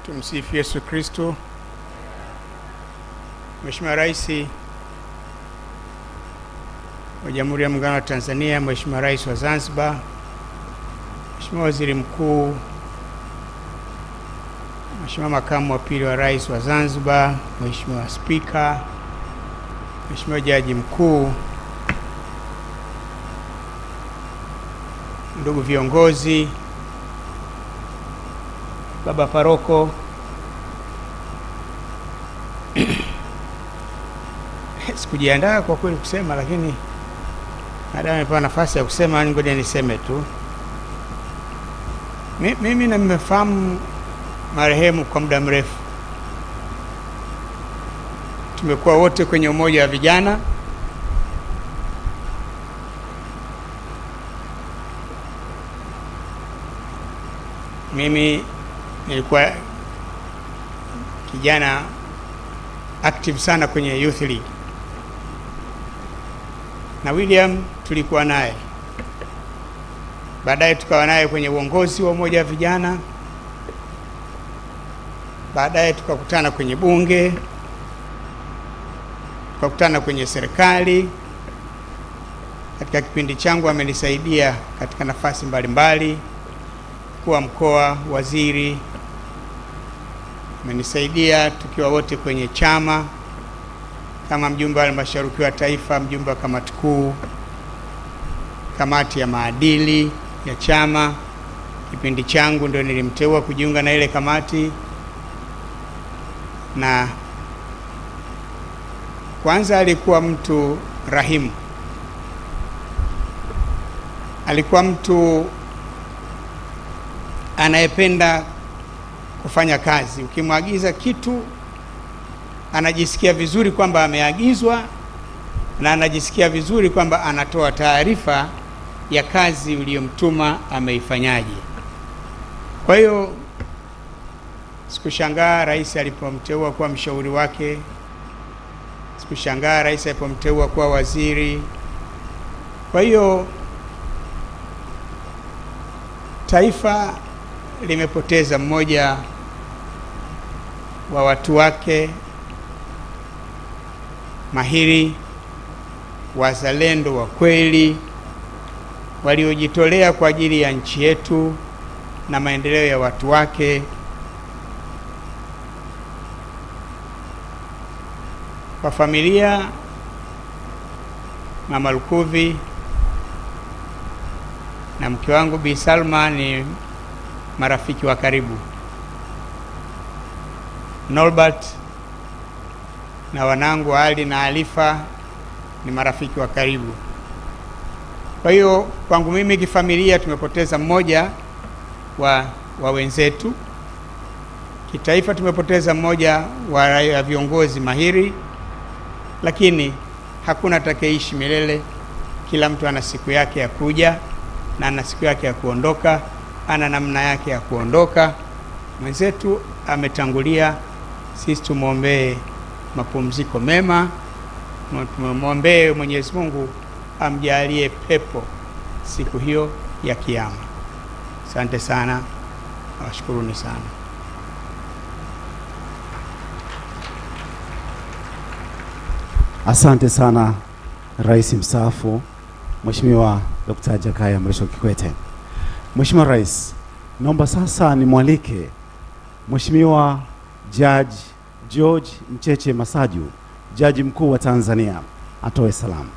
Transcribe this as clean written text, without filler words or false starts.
Tumsifu Yesu Kristo. Mheshimiwa Rais wa Jamhuri ya Muungano wa Tanzania, Mheshimiwa Rais wa Zanzibar, Mheshimiwa Waziri Mkuu, Mheshimiwa Makamu wa Pili wa Rais wa Zanzibar, Mheshimiwa Spika, Mheshimiwa Jaji Mkuu, ndugu viongozi, Baba Paroko, sikujiandaa kwa kweli kusema, lakini baada nimepewa nafasi ya kusema, ngoja niseme tu. Mimi nimefahamu marehemu kwa muda mrefu. Tumekuwa wote kwenye umoja wa vijana. Mimi nilikuwa kijana active sana kwenye Youth League, na William tulikuwa naye. Baadaye tukawa naye kwenye uongozi wa umoja wa vijana. Baadaye tukakutana kwenye bunge, tukakutana kwenye serikali. Katika kipindi changu amenisaidia katika nafasi mbalimbali, kuwa mkoa, waziri, amenisaidia tukiwa wote kwenye chama kama mjumbe wa halmashauri kuu ya taifa, mjumbe wa kamati kuu, kamati ya maadili ya chama. Kipindi changu ndio nilimteua kujiunga na ile kamati, na kwanza alikuwa mtu rahimu. Alikuwa mtu anayependa kufanya kazi. Ukimwagiza kitu anajisikia vizuri kwamba ameagizwa, na anajisikia vizuri kwamba anatoa taarifa ya kazi uliyomtuma ameifanyaje. Kwa hiyo sikushangaa rais alipomteua kuwa mshauri wake, sikushangaa rais alipomteua kuwa waziri. Kwa hiyo taifa limepoteza mmoja wa watu wake mahiri, wazalendo wa kweli, waliojitolea kwa ajili ya nchi yetu na maendeleo ya watu wake. Kwa familia, Mama Lukuvi na mke wangu Bi Salma ni marafiki wa karibu. Norbert na wanangu Ali na Alifa ni marafiki wa karibu. Kwa hiyo kwangu mimi kifamilia tumepoteza mmoja wa wenzetu. Kitaifa tumepoteza mmoja wa viongozi mahiri, lakini hakuna atakayeishi milele. Kila mtu ana siku yake ya kuja na ana siku yake ya kuondoka, ana namna yake ya kuondoka. Mwenzetu ametangulia, sisi tumwombee mapumziko mema, tumwombee Mwenyezi Mungu amjalie pepo siku hiyo ya kiyama. Asante sana, nawashukuruni sana. Asante sana Rais mstaafu Mheshimiwa Dr. Jakaya Mrisho Kikwete. Mheshimiwa Rais, naomba sasa nimwalike Mheshimiwa Judge George Mcheche Masaju, Jaji Mkuu wa Tanzania, atoe salamu.